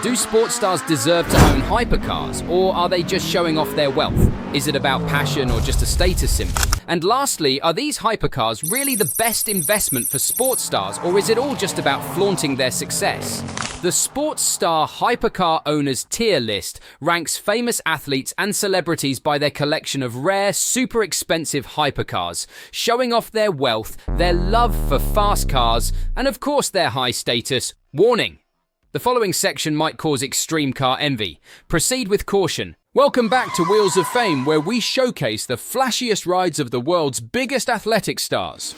Do sports stars deserve to own hypercars, or are they just showing off their wealth? Is it about passion or just a status symbol? And lastly, are these hypercars really the best investment for sports stars, or is it all just about flaunting their success? The Sports Star Hypercar Owners Tier List ranks famous athletes and celebrities by their collection of rare, super expensive hypercars, showing off their wealth, their love for fast cars, and of course their high status. Warning! The following section might cause extreme car envy. Proceed with caution. Welcome back to Wheels of Fame, where we showcase the flashiest rides of the world's biggest athletic stars.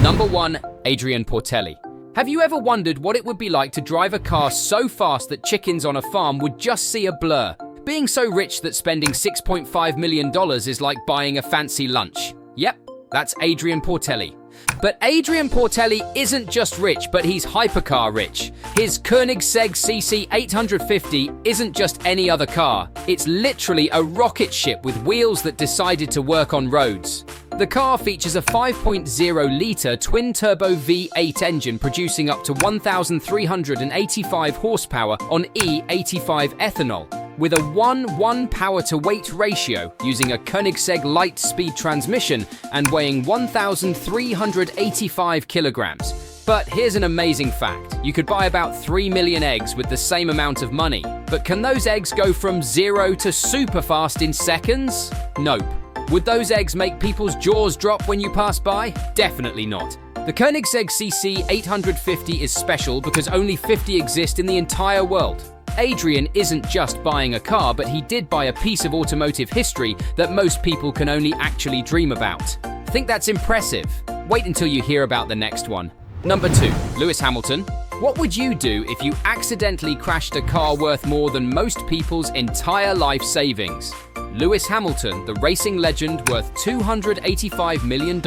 Number 1. Adrian Portelli. Have you ever wondered what it would be like to drive a car so fast that chickens on a farm would just see a blur? Being so rich that spending $6.5 million is like buying a fancy lunch. Yep, that's Adrian Portelli. But Adrian Portelli isn't just rich, but he's hypercar rich. His Koenigsegg CC850 isn't just any other car. It's literally a rocket ship with wheels that decided to work on roads. The car features a 5.0-litre twin-turbo V8 engine producing up to 1,385 horsepower on E85 ethanol, with a 1:1 power-to-weight ratio using a Koenigsegg light-speed transmission and weighing 1,385 kilograms. But here's an amazing fact. You could buy about 3 million eggs with the same amount of money. But can those eggs go from 0 to super fast in seconds? Nope. Would those eggs make people's jaws drop when you pass by? Definitely not. The Koenigsegg CC850 is special because only 50 exist in the entire world. Adrian isn't just buying a car, but he did buy a piece of automotive history that most people can only actually dream about. Think that's impressive? Wait until you hear about the next one. Number 2. Lewis Hamilton. What would you do if you accidentally crashed a car worth more than most people's entire life savings? Lewis Hamilton, the racing legend worth $285 million,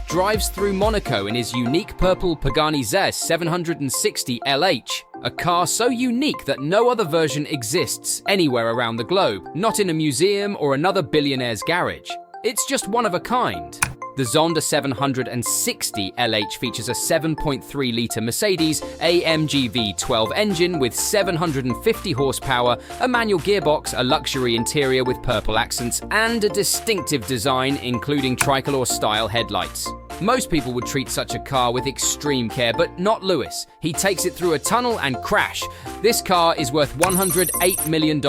drives through Monaco in his unique purple Pagani Zonda 760 LH, a car so unique that no other version exists anywhere around the globe, not in a museum or another billionaire's garage. It's just one of a kind. The Zonda 760 LH features a 7.3-litre Mercedes AMG V12 engine with 750 horsepower, a manual gearbox, a luxury interior with purple accents, and a distinctive design including tricolor-style headlights. Most people would treat such a car with extreme care, but not Lewis. He takes it through a tunnel and crash. This car is worth $108 million,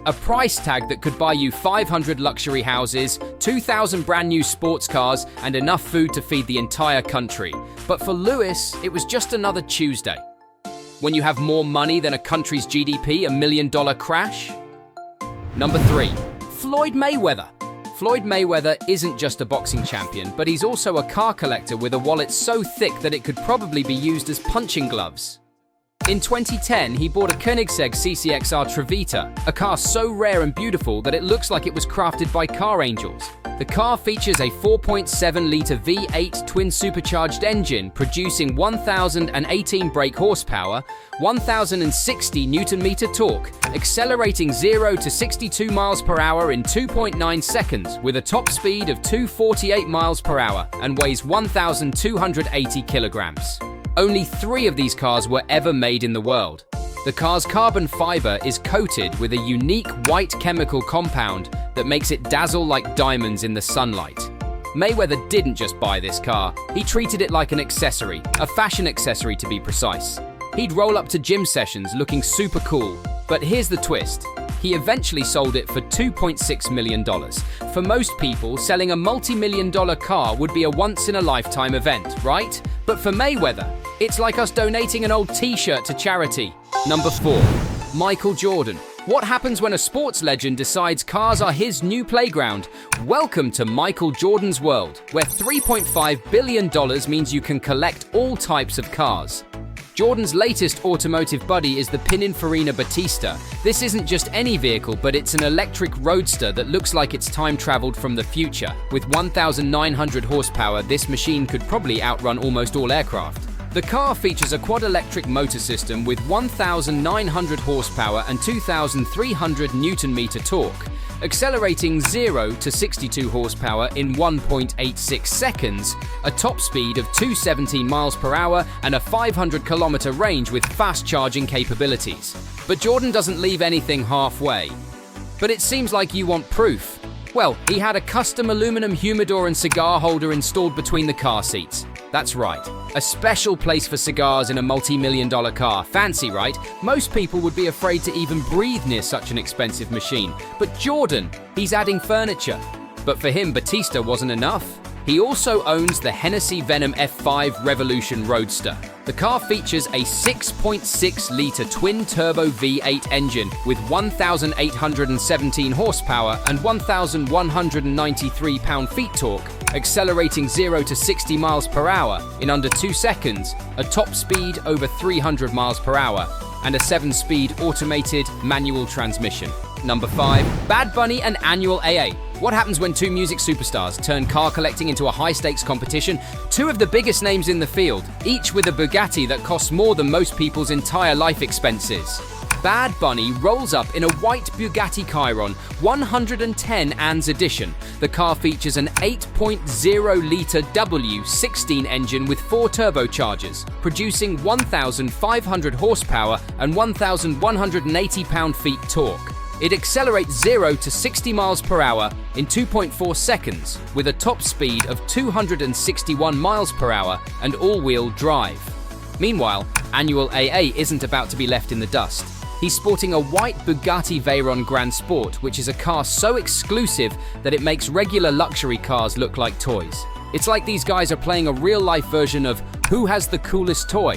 a price tag that could buy you 500 luxury houses, 2,000 brand new sports cars, and enough food to feed the entire country. But for Lewis, it was just another Tuesday. When you have more money than a country's GDP, $1 million crash? Number 3. Floyd Mayweather. Floyd Mayweather isn't just a boxing champion, but he's also a car collector with a wallet so thick that it could probably be used as punching gloves. In 2010, he bought a Koenigsegg CCXR Trevita, a car so rare and beautiful that it looks like it was crafted by car angels. The car features a 4.7-litre V8 twin-supercharged engine producing 1,018 brake horsepower, 1,060 Nm torque, accelerating 0 to 62 miles per hour in 2.9 seconds with a top speed of 248 miles per hour and weighs 1,280 kilograms. Only 3 of these cars were ever made in the world. The car's carbon fiber is coated with a unique white chemical compound that makes it dazzle like diamonds in the sunlight. Mayweather didn't just buy this car, he treated it like an accessory, a fashion accessory to be precise. He'd roll up to gym sessions looking super cool, but here's the twist. He eventually sold it for $2.6 million. For most people, selling a multi-million-dollar car would be a once-in-a-lifetime event, right? But for Mayweather, it's like us donating an old t-shirt to charity. Number 4. Michael Jordan. What happens when a sports legend decides cars are his new playground? Welcome to Michael Jordan's world, where $3.5 billion means you can collect all types of cars. Jordan's latest automotive buddy is the Pininfarina Battista. This isn't just any vehicle, but it's an electric roadster that looks like it's time-traveled from the future. With 1,900 horsepower, this machine could probably outrun almost all aircraft. The car features a quad-electric motor system with 1,900 horsepower and 2,300 Nm torque, accelerating 0 to 62 horsepower in 1.86 seconds, a top speed of 217 miles per hour, and a 500-kilometer range with fast charging capabilities. But Jordan doesn't leave anything halfway. But it seems like you want proof. Well, he had a custom aluminum humidor and cigar holder installed between the car seats. That's right, a special place for cigars in a multi-million-dollar car. Fancy, right? Most people would be afraid to even breathe near such an expensive machine. But Jordan, he's adding furniture. But for him, Battista wasn't enough. He also owns the Hennessey Venom F5 Revolution Roadster. The car features a 6.6-litre twin-turbo V8 engine with 1,817 horsepower and 1,193 pound-feet torque, accelerating 0 to 60 miles per hour in under 2 seconds, a top speed over 300 miles per hour, and a 7-speed automated manual transmission. Number 5. Bad Bunny and Anuel AA. What happens when two music superstars turn car collecting into a high-stakes competition? Two of the biggest names in the field, each with a Bugatti that costs more than most people's entire life expenses. Bad Bunny rolls up in a white Bugatti Chiron 110 ANS edition. The car features an 8.0-litre W16 engine with 4 turbochargers, producing 1,500 horsepower and 1,180 pound-feet torque. It accelerates 0 to 60 miles per hour in 2.4 seconds with a top speed of 261 miles per hour and all-wheel drive. Meanwhile, Anuel AA isn't about to be left in the dust. He's sporting a white Bugatti Veyron Grand Sport, which is a car so exclusive that it makes regular luxury cars look like toys. It's like these guys are playing a real-life version of Who Has the Coolest Toy?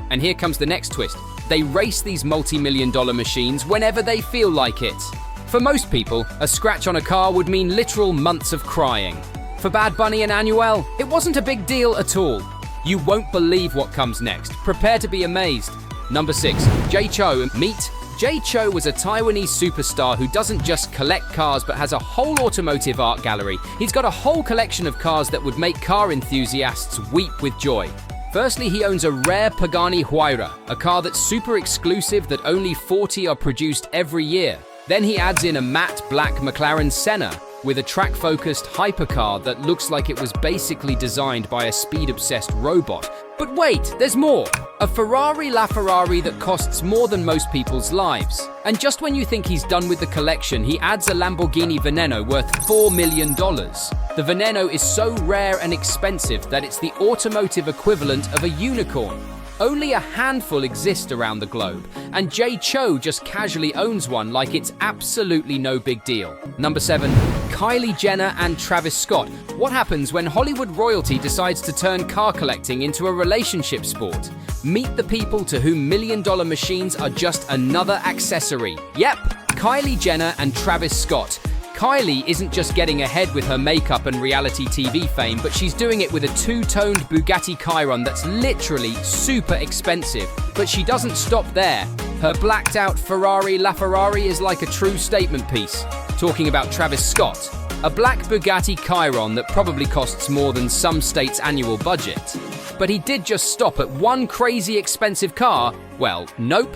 And here comes the next twist. They race these multi-million-dollar machines whenever they feel like it. For most people, a scratch on a car would mean literal months of crying. For Bad Bunny and Anuel, it wasn't a big deal at all. You won't believe what comes next. Prepare to be amazed. Number 6. Jay Chou. Meet Jay Chou was a Taiwanese superstar who doesn't just collect cars but has a whole automotive art gallery. He's got a whole collection of cars that would make car enthusiasts weep with joy. Firstly, he owns a rare Pagani Huayra, a car that's super exclusive that only 40 are produced every year. Then he adds in a matte black McLaren Senna with a track-focused hypercar that looks like it was basically designed by a speed-obsessed robot. But wait, there's more! A Ferrari LaFerrari that costs more than most people's lives. And just when you think he's done with the collection, he adds a Lamborghini Veneno worth $4 million. The Veneno is so rare and expensive that it's the automotive equivalent of a unicorn. Only a handful exist around the globe, and Jay Chou just casually owns one like it's absolutely no big deal. Number 7. Kylie Jenner and Travis Scott. What happens when Hollywood royalty decides to turn car collecting into a relationship sport? Meet the people to whom million-dollar machines are just another accessory. Yep, Kylie Jenner and Travis Scott. Kylie isn't just getting ahead with her makeup and reality TV fame, but she's doing it with a two-toned Bugatti Chiron that's literally super expensive. But she doesn't stop there. Her blacked-out Ferrari LaFerrari is like a true statement piece. Talking about Travis Scott, a black Bugatti Chiron that probably costs more than some states' annual budget. But he did just stop at one crazy expensive car. Well, nope.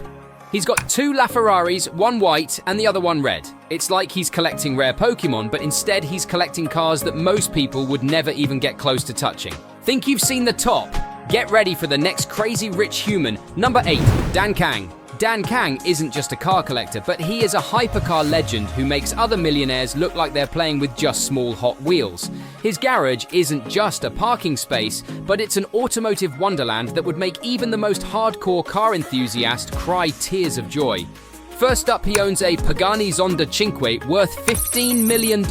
He's got 2 LaFerraris, one white and the other one red. It's like he's collecting rare Pokemon, but instead he's collecting cars that most people would never even get close to touching. Think you've seen the top? Get ready for the next crazy rich human. Number 8. Dan Kang. Dan Kang isn't just a car collector, but he is a hypercar legend who makes other millionaires look like they're playing with just small Hot Wheels. His garage isn't just a parking space, but it's an automotive wonderland that would make even the most hardcore car enthusiast cry tears of joy. First up, he owns a Pagani Zonda Cinque worth $15 million.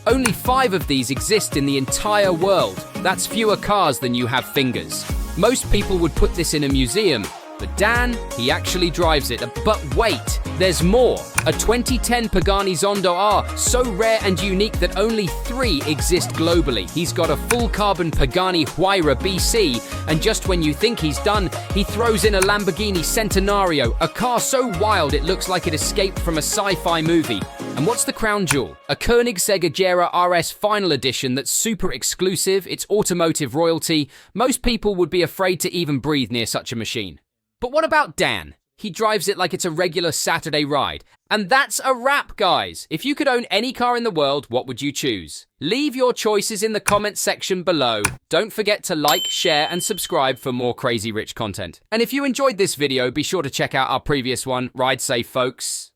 Only 5 of these exist in the entire world. That's fewer cars than you have fingers. Most people would put this in a museum, But Dan, he actually drives it. But wait, there's more. A 2010 Pagani Zonda R, so rare and unique that only 3 exist globally. He's got a full carbon Pagani Huayra BC, and just when you think he's done, he throws in a Lamborghini Centenario, a car so wild it looks like it escaped from a sci-fi movie. And what's the crown jewel? A Koenigsegg CCXR RS Final Edition that's super exclusive, it's automotive royalty. Most people would be afraid to even breathe near such a machine. But what about Dan? He drives it like it's a regular Saturday ride. And that's a wrap, guys. If you could own any car in the world, what would you choose? Leave your choices in the comments section below. Don't forget to like, share, and subscribe for more Crazy Rich content. And if you enjoyed this video, be sure to check out our previous one. Ride safe, folks.